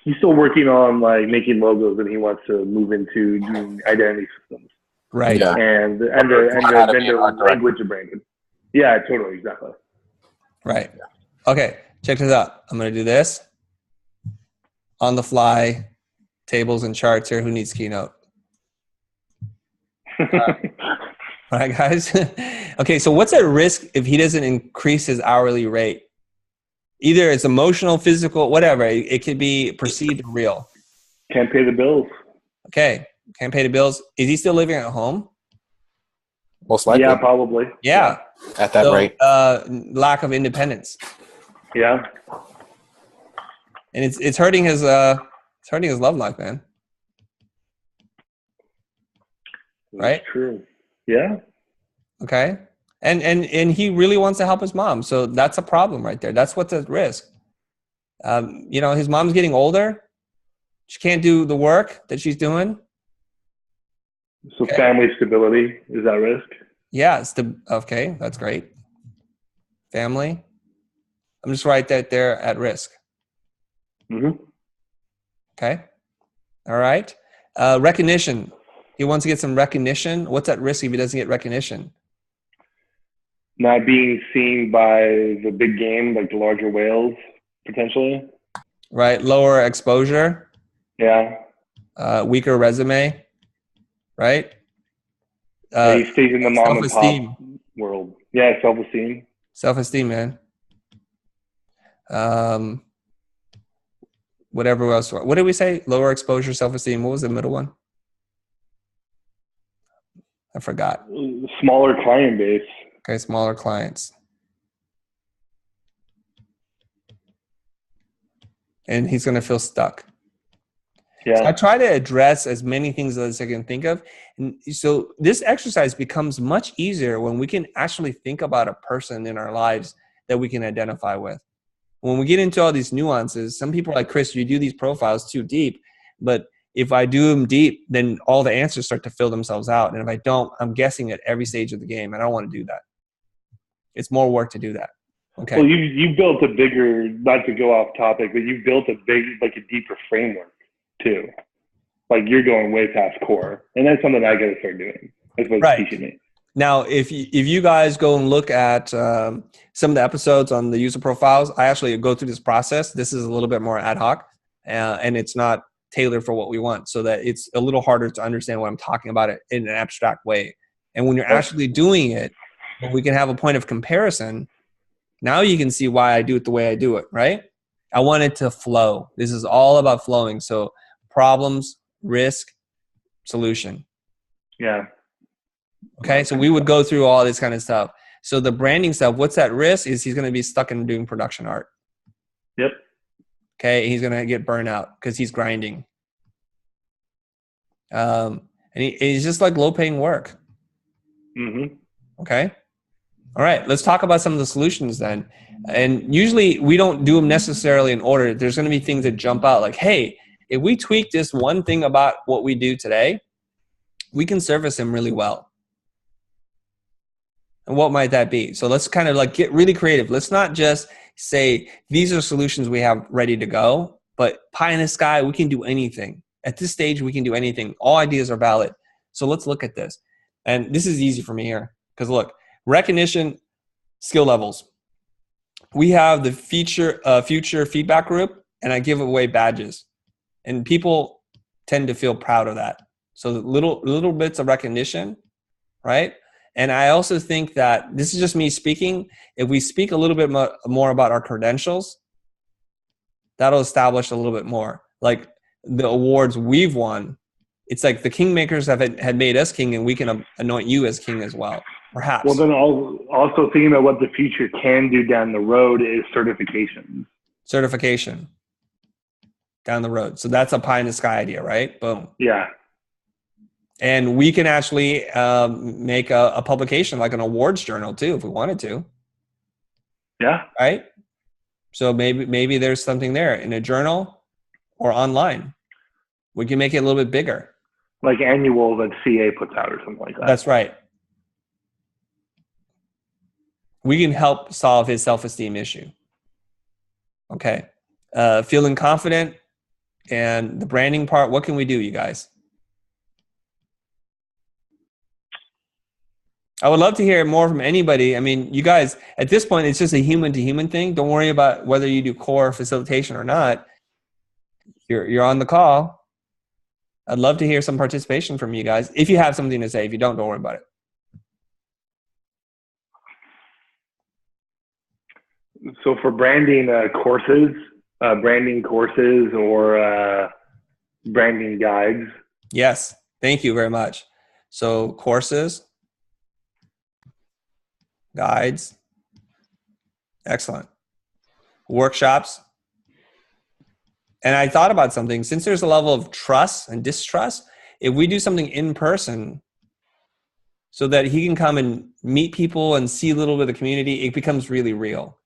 S2: He's still working on making logos, and he wants to move into doing identity systems.
S1: Right.
S2: Yeah. And the language of branding. Yeah, totally, exactly.
S1: Right. Okay, check this out. I'm going to do this. On the fly, tables and charts here. Who needs Keynote? All right, guys. Okay, so what's at risk if he doesn't increase his hourly rate? Either it's emotional, physical, whatever. It could be perceived real.
S2: Can't pay the bills.
S1: Okay, can't pay the bills. Is he still living at home?
S4: Most likely.
S2: Yeah, probably.
S1: Yeah.
S4: At that rate.
S1: Lack of independence.
S2: Yeah.
S1: And it's hurting his love life, man. Right?
S2: That's true. Yeah.
S1: Okay. And he really wants to help his mom. So that's a problem right there. That's what's at risk. His mom's getting older. She can't do the work that she's doing.
S2: So family stability is at risk?
S1: Yeah. Okay. That's great. Family. I'm just right that they're at risk.
S2: Mm-hmm.
S1: Okay. All right. Recognition. He wants to get some recognition. What's at risk if he doesn't get recognition?
S2: Not being seen by the big game, like the larger whales, potentially.
S1: Right. Lower exposure.
S2: Yeah.
S1: Weaker resume. Right.
S2: He stays in the mom and pop world. Yeah, self-esteem.
S1: Self-esteem, man.
S5: Whatever else. What did we say? Lower exposure, self-esteem. What was the middle one? I forgot.
S2: Smaller client base.
S5: Okay, smaller clients. And he's going to feel stuck.
S2: Yeah.
S5: So I try to address as many things as I can think of. And so this exercise becomes much easier when we can actually think about a person in our lives that we can identify with. When we get into all these nuances, some people are like, Chris, you do these profiles too deep. But if I do them deep, then all the answers start to fill themselves out. And if I don't, I'm guessing at every stage of the game. And I don't want to do that. It's more work to do that. Okay.
S2: Well, you built a bigger, not to go off topic, but you built a deeper framework too. Like you're going way past core, and that's something I got to start doing. That's what's teaching me.
S5: Now, if you guys go and look at some of the episodes on the user profiles, I actually go through this process. This is a little bit more ad hoc, and it's not tailored for what we want, so that it's a little harder to understand what I'm talking about it in an abstract way. And when you're actually doing it, when we can have a point of comparison, now you can see why I do it the way I do it, right? I want it to flow. This is all about flowing. So problems, risk, solution.
S2: Yeah.
S5: Okay, so we would go through all this kind of stuff. So the branding stuff, what's at risk is he's going to be stuck in doing production art.
S2: Yep.
S5: Okay, he's going to get burnt out because he's grinding. And he's just like low-paying work.
S2: Mm-hmm.
S5: Okay. All right, let's talk about some of the solutions then. And usually we don't do them necessarily in order. There's going to be things that jump out like, hey, if we tweak this one thing about what we do today, we can service him really well. And what might that be? So let's kind of like get really creative. Let's not just say these are solutions we have ready to go, but pie in the sky, we can do anything. At this stage, we can do anything. All ideas are valid. So let's look at this. And this is easy for me here because look, recognition, skill levels. We have the future feedback group, and I give away badges. And people tend to feel proud of that. So little bits of recognition, right? And I also think that this is just me speaking. If we speak a little bit more about our credentials, that'll establish a little bit more. Like the awards we've won, it's like the kingmakers had made us king, and we can anoint you as king as well, perhaps.
S2: Well, then also thinking about what the future can do down the road is certification.
S5: Certification down the road. So that's a pie in the sky idea, right? Boom.
S2: Yeah.
S5: And we can actually make a publication like an awards journal too, if we wanted to.
S2: Yeah.
S5: Right. So maybe there's something there in a journal or online. We can make it a little bit bigger.
S2: Like annual that CA puts out or something like that.
S5: That's right. We can help solve his self-esteem issue. Okay. Feeling confident and the branding part. What can we do, you guys? I would love to hear more from anybody. I mean, you guys, at this point, it's just a human-to-human thing. Don't worry about whether you do core facilitation or not. You're on the call. I'd love to hear some participation from you guys. If you have something to say, if you don't worry about it.
S2: So for branding courses or branding guides.
S5: Yes, thank you very much. So courses, guides, excellent. Workshops. And I thought about something. Since there's a level of trust and distrust, if we do something in person so that he can come and meet people and see a little bit of the community, it becomes really real.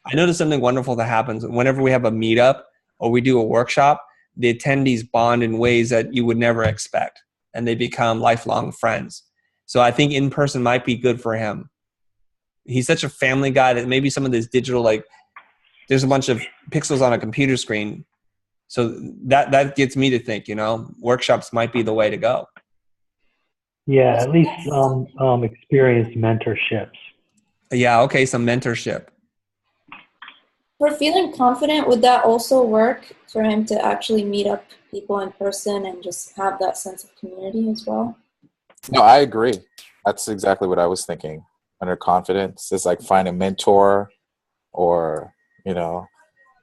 S5: I noticed something wonderful that happens whenever we have a meetup or we do a workshop. The attendees bond in ways that you would never expect, and they become lifelong friends. So I think in person might be good for him. He's such a family guy that maybe some of this digital, like there's a bunch of pixels on a computer screen. So that gets me to think, workshops might be the way to go.
S7: Yeah, at least experienced mentorships.
S5: Yeah, okay, some mentorship.
S6: For feeling confident, would that also work for him to actually meet up people in person and just have that sense of community as well?
S4: No, I agree. That's exactly what I was thinking. Under confidence, it's like find a mentor or,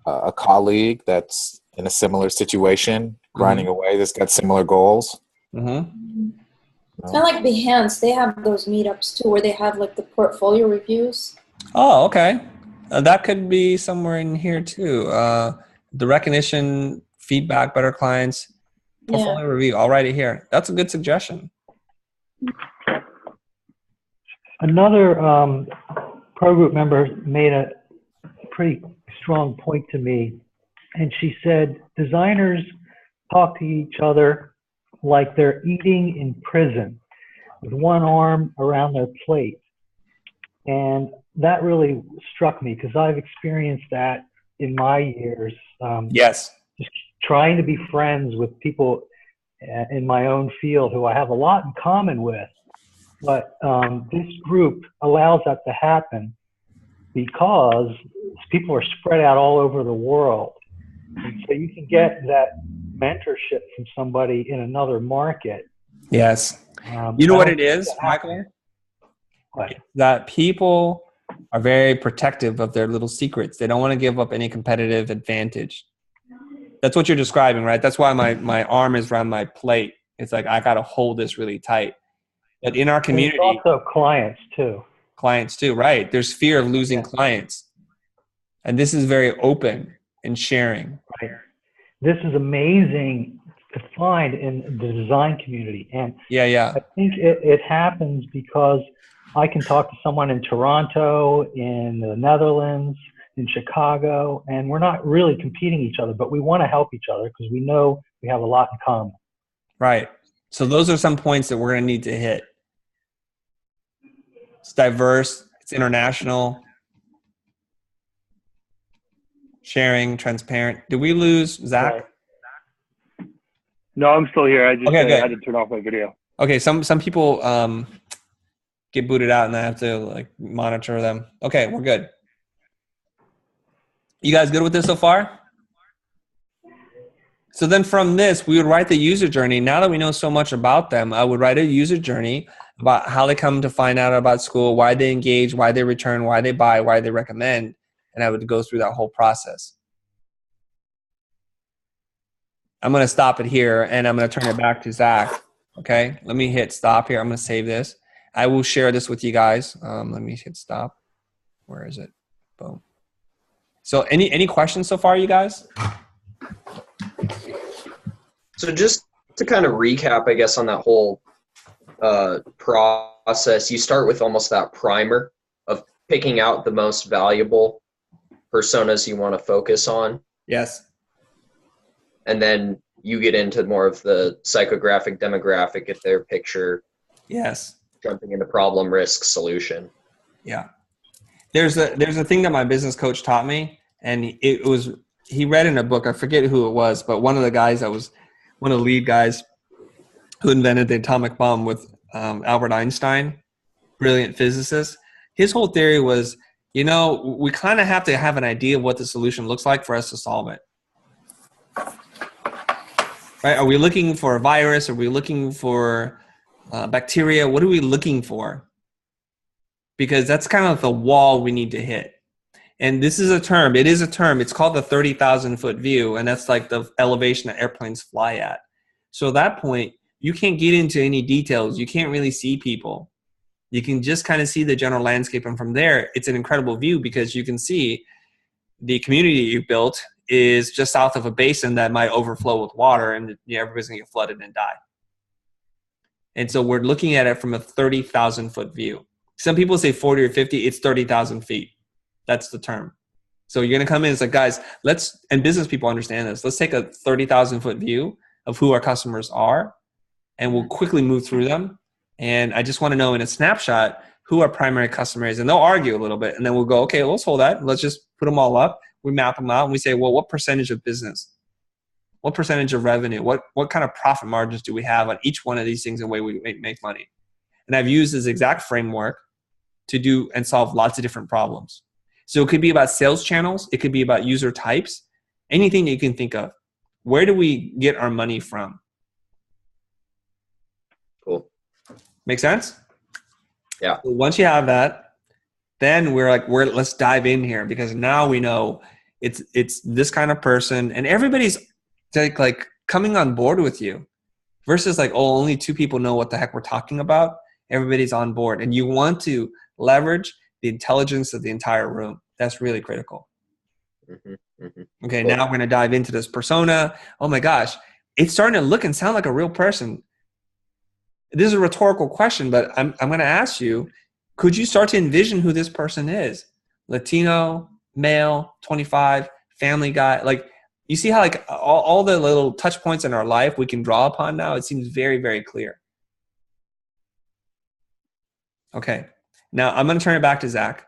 S4: a colleague that's in a similar situation, grinding away, that's got similar goals.
S6: And like Behance, they have those meetups too, where they have like the portfolio reviews.
S1: Oh, okay. That could be somewhere in here too. The recognition, feedback, better clients, portfolio review. I'll write it here. That's a good suggestion.
S7: Another pro group member made a pretty strong point to me, and she said designers talk to each other like they're eating in prison with one arm around their plate. And that really struck me because I've experienced that in my years.
S1: Yes.
S7: Just trying to be friends with people in my own field who I have a lot in common with. But this group allows that to happen because people are spread out all over the world. And so you can get that mentorship from somebody in another market.
S1: Yes. You know what it is, Michael?
S7: What?
S1: That people are very protective of their little secrets. They don't want to give up any competitive advantage. That's what you're describing, right? That's why my arm is around my plate. It's like I got to hold this really tight. But in our community,
S7: and also clients too,
S1: right? There's fear of losing clients. And this is very open and sharing.
S7: Right. This is amazing to find in the design community. And I think it happens because I can talk to someone in Toronto, in the Netherlands, in Chicago, and we're not really competing each other, but we want to help each other because we know we have a lot in common.
S1: Right. So those are some points that we're going to need to hit. It's diverse. It's international. Sharing, transparent. Did we lose Zach?
S2: Right. No, I'm still here. I just had to turn off my video.
S1: Okay. Some people get booted out and I have to like monitor them. Okay, we're good. You guys good with this so far? So then from this, we would write the user journey. Now that we know so much about them, I would write a user journey about how they come to find out about school, why they engage, why they return, why they buy, why they recommend. And I would go through that whole process. I'm going to stop it here and I'm going to turn it back to Zach. Okay, let me hit stop here. I'm going to save this. I will share this with you guys. Let me hit stop. Where is it? Boom. So any questions so far, you guys?
S3: So just to kind of recap, I guess, on that whole process, you start with almost that primer of picking out the most valuable personas you want to focus on.
S1: Yes.
S3: And then you get into more of the psychographic, demographic, if their picture.
S1: Yes.
S3: Jumping into problem, risk, solution.
S1: Yeah. There's a thing that my business coach taught me, and he read in a book, I forget who it was, but one of the guys that was one of the lead guys who invented the atomic bomb with Albert Einstein, brilliant physicist. His whole theory was, we kind of have to have an idea of what the solution looks like for us to solve it. Right? Are we looking for a virus? Are we looking for bacteria? What are we looking for? Because that's kind of the wall we need to hit. And this is a term. It is a term. It's called the 30,000 foot view. And that's like the elevation that airplanes fly at. So at that point, you can't get into any details. You can't really see people. You can just kind of see the general landscape. And from there, it's an incredible view because you can see the community you built is just south of a basin that might overflow with water and everybody's going to get flooded and die. And so we're looking at it from a 30,000 foot view. Some people say 40 or 50. It's 30,000 feet. That's the term. So you're going to come in and say, guys, and business people understand this. Let's take a 30,000 foot view of who our customers are, and we'll quickly move through them. And I just want to know in a snapshot who our primary customer is. And they'll argue a little bit. And then we'll go, okay, let's hold that. Let's just put them all up. We map them out and we say, well, what percentage of business? What percentage of revenue? What kind of profit margins do we have on each one of these things and way we make money? And I've used this exact framework to do and solve lots of different problems. So it could be about sales channels. It could be about user types, anything that you can think of. Where do we get our money from?
S3: Cool.
S1: Make sense?
S3: Yeah.
S1: So once you have that, then we're like, let's dive in here because now we know it's this kind of person, and everybody's like coming on board with you versus like, oh, only 2 people know what the heck we're talking about. Everybody's on board, and you want to leverage the intelligence of the entire room. That's really critical. Okay, now we're going to dive into this persona. Oh my gosh, it's starting to look and sound like a real person. This is a rhetorical question, but I'm going to ask you, could you start to envision who this person is? Latino, male, 25, family guy. Like, you see how like all the little touch points in our life we can draw upon now? It seems very, very clear. Okay, now I'm going to turn it back to Zach.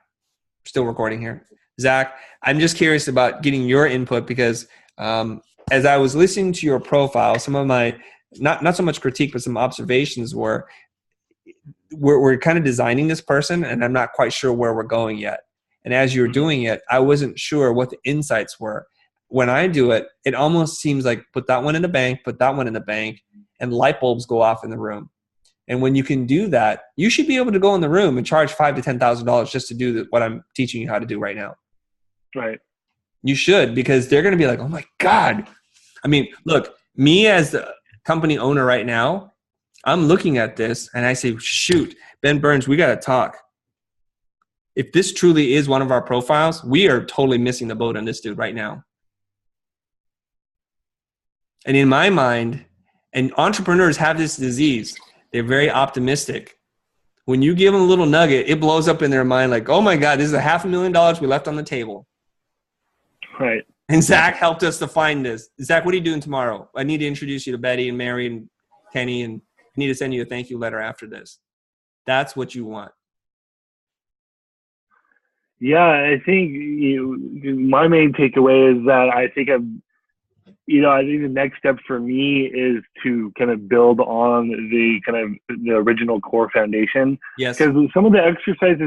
S1: Still recording here. Zach, I'm just curious about getting your input because as I was listening to your profile, some of my, not so much critique, but some observations were, we're kind of designing this person and I'm not quite sure where we're going yet. And as you're doing it, I wasn't sure what the insights were. When I do it, it almost seems like put that one in the bank, put that one in the bank, and light bulbs go off in the room. And when you can do that, you should be able to go in the room and charge $5,000 to $10,000 just to do what I'm teaching you how to do right now.
S2: Right.
S1: You should, because they're going to be like, oh my God. I mean, look, me as the company owner right now, I'm looking at this and I say, shoot, Ben Burns, we got to talk. If this truly is one of our profiles, we are totally missing the boat on this dude right now. And in my mind, and entrepreneurs have this disease, they're very optimistic. When you give them a little nugget, it blows up in their mind like, oh my God, this is $500,000 we left on the table.
S2: Right.
S1: And Zach helped us to find this. Zach, what are you doing tomorrow? I need to introduce you to Betty and Mary and Kenny, and I need to send you a thank you letter after this. That's what you want.
S2: Yeah, I think my main takeaway is that I think I think the next step for me is to kind of build on the original core foundation.
S1: Yes.
S2: Because some of the exercises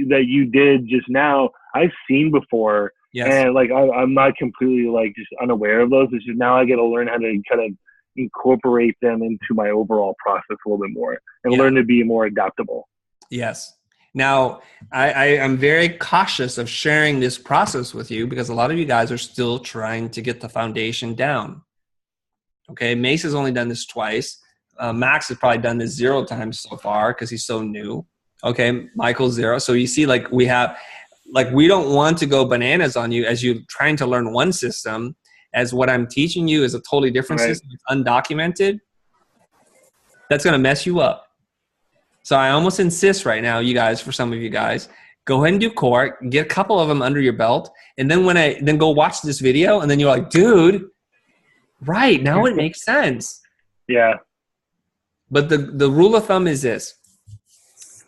S2: that you did just now, I've seen before. Yes. And like I'm not completely like just unaware of those. It's just now I get to learn how to kind of incorporate them into my overall process a little bit more and learn to be more adaptable.
S1: Yes. Now, I'm very cautious of sharing this process with you because a lot of you guys are still trying to get the foundation down. Okay, Mace has only done this twice. Max has probably done this 0 times so far because he's so new. Okay, Michael's 0. So you see, like we don't want to go bananas on you as you're trying to learn one system, as what I'm teaching you is a totally different system. It's undocumented. That's going to mess you up. So I almost insist right now, you guys, for some of you guys, go ahead and do core, get a couple of them under your belt, and then go watch this video, and then you're like, dude, right, now it makes sense.
S2: Yeah.
S1: But the rule of thumb is this.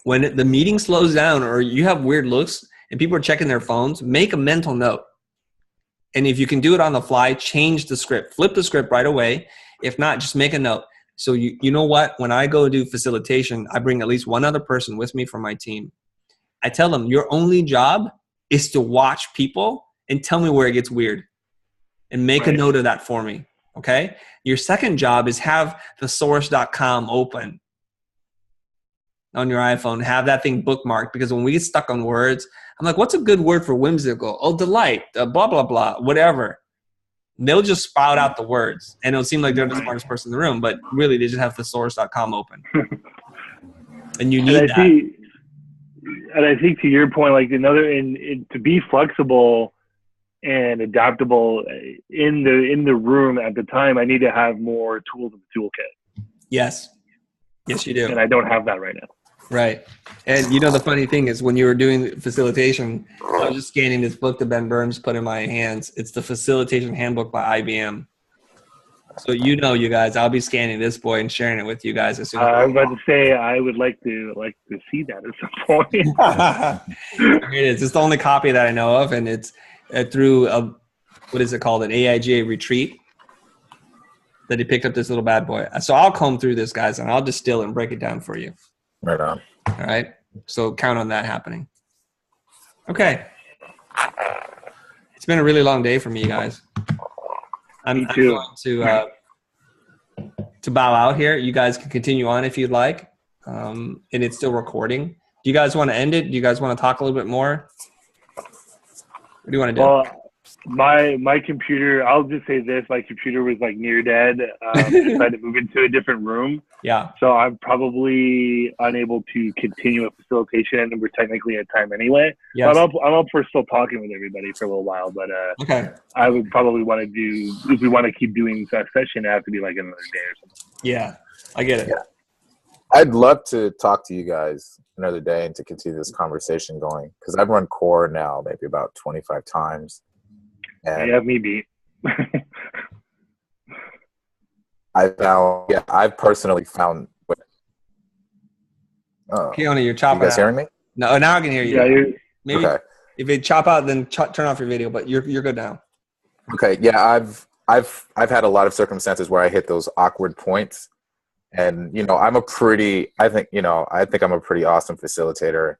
S1: When the meeting slows down or you have weird looks and people are checking their phones, make a mental note. And if you can do it on the fly, change the script. Flip the script right away. If not, just make a note. So you know what? When I go do facilitation, I bring at least one other person with me from my team. I tell them, your only job is to watch people and tell me where it gets weird and make a note of that for me. Okay? Your second job is have thesaurus.com open on your iPhone. Have that thing bookmarked, because when we get stuck on words, I'm like, what's a good word for whimsical? Oh, delight, blah, blah, blah, whatever. They'll just spout out the words, and it'll seem like they're the smartest person in the room, but really they just have thesaurus.com open. And you need that.
S2: And I think to your point, like to be flexible and adaptable in the room at the time, I need to have more tools in the toolkit.
S1: Yes. Yes, you do.
S2: And I don't have that right now.
S1: Right. And you know, the funny thing is when you were doing facilitation, I was just scanning this book that Ben Burns put in my hands. It's the Facilitation Handbook by IBM. So you know, you guys, I'll be scanning this boy and sharing it with you guys as soon as
S2: I was about to say I would like to see that at some point.
S1: It is. It's the only copy that I know of, and it's through what is it called? An AIGA retreat that he picked up this little bad boy. So I'll comb through this, guys, and I'll distill it and break it down for you.
S4: Right on.
S1: All right. So count on that happening. Okay. It's been a really long day for me, guys. I'm going to bow out here. You guys can continue on if you'd like. And it's still recording. Do you guys want to end it? Do you guys want to talk a little bit more? What do you want to do?
S2: Well, My computer, I'll just say this, my computer was like near dead. I decided to move into a different room.
S5: Yeah.
S2: So I'm probably unable to continue a facilitation, and we're technically at time anyway.
S5: Yes.
S2: But I'm up for still talking with everybody for a little while. But
S5: Okay.
S2: I would probably want to do, if we want to keep doing that session, it have to be like another day or something.
S5: Yeah, I get it.
S4: Yeah. I'd love to talk to you guys another day and to continue this conversation going, because I've run core now maybe about 25 times. And
S2: you have me beat.
S4: I've personally found.
S5: Keone, you're chopping.
S4: You guys hearing me?
S5: No, now I can hear you.
S2: Yeah,
S5: maybe
S4: okay.
S5: If it chop out, then turn off your video. But you're good now.
S4: Okay. Yeah, I've had a lot of circumstances where I hit those awkward points, and I think I'm a pretty awesome facilitator,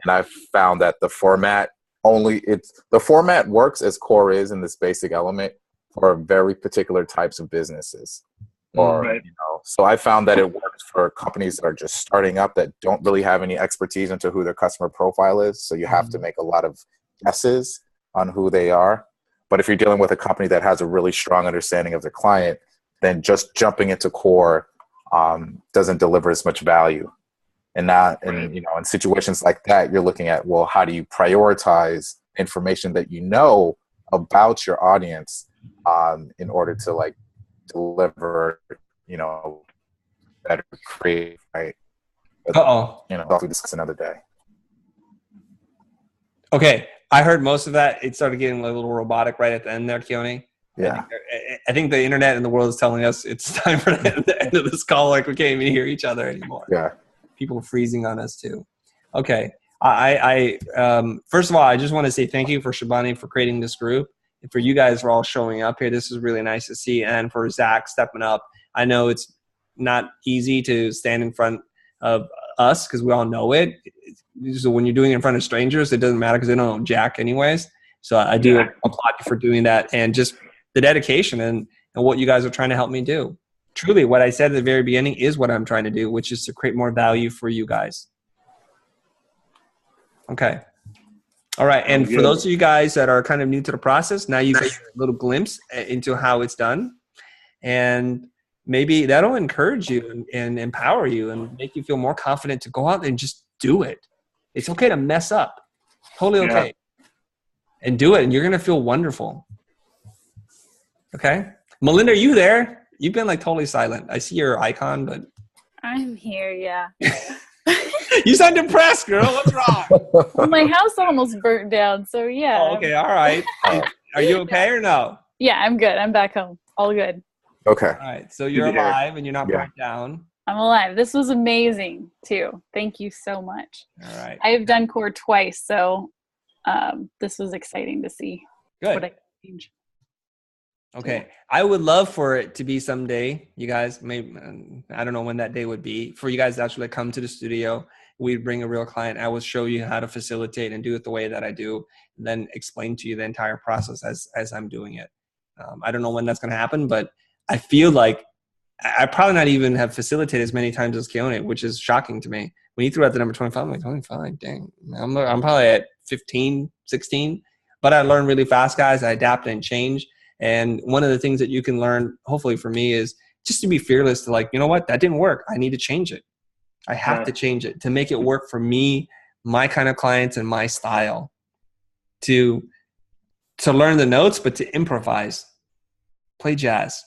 S4: and I've found that the format works as core is in this basic element for very particular types of businesses. So I found that it works for companies that are just starting up that don't really have any expertise into who their customer profile is. So you have to make a lot of guesses on who they are. But if you're dealing with a company that has a really strong understanding of their client, then just jumping into core doesn't deliver as much value. And in situations like that, you're looking at, well, how do you prioritize information that you know about your audience in order to like deliver, better creative, right? But, we'll discuss another day.
S5: Okay, I heard most of that. It started getting a little robotic right at the end there, Keone.
S4: Yeah.
S5: I think the internet and the world is telling us it's time for the end of this call. Like we can't even hear each other anymore.
S4: Yeah.
S5: People are freezing on us too. Okay. I first of all, I just want to say thank you for Shabani for creating this group, and for you guys for all showing up here. This is really nice to see, and for Zach stepping up. I know it's not easy to stand in front of us because we all know it. So when you're doing it in front of strangers, it doesn't matter because they don't know Jack anyways. So I do applaud you for doing that, and just the dedication and what you guys are trying to help me do. Truly, what I said at the very beginning is what I'm trying to do, which is to create more value for you guys. Okay. All right. And for those of you guys that are kind of new to the process, now you get a little glimpse into how it's done. And maybe that'll encourage you and empower you and make you feel more confident to go out and just do it. It's okay to mess up. Totally okay. And do it. And you're going to feel wonderful. Okay. Melinda, are you there? You've been like totally silent. I see your icon, but
S8: I'm here, yeah.
S5: You sound depressed, girl. What's wrong?
S8: Well, my house almost burnt down, so yeah.
S5: Oh, okay, all right. Are you okay or no?
S8: Yeah, I'm good. I'm back home. All good.
S4: Okay.
S5: All right. So you're alive and you're not burnt down.
S8: I'm alive. This was amazing too. Thank you so much.
S5: All right.
S8: I have done core twice, so this was exciting to see.
S5: Good.
S8: What I can change.
S5: Okay. I would love for it to be someday, you guys, maybe, I don't know when that day would be, for you guys to actually come to the studio. We'd bring a real client. I will show you how to facilitate and do it the way that I do, and then explain to you the entire process as I'm doing it. I don't know when that's going to happen, but I feel like I probably not even have facilitated as many times as Keone, which is shocking to me. When you threw out the number 25, I'm like, 25, dang. I'm probably at 15, 16. But I learn really fast, guys. I adapt and change. And one of the things that you can learn, hopefully for me, is just to be fearless to like, you know what, that didn't work. I need to change it. I have to change it to make it work for me, my kind of clients, and my style. To learn the notes, but to improvise, play jazz.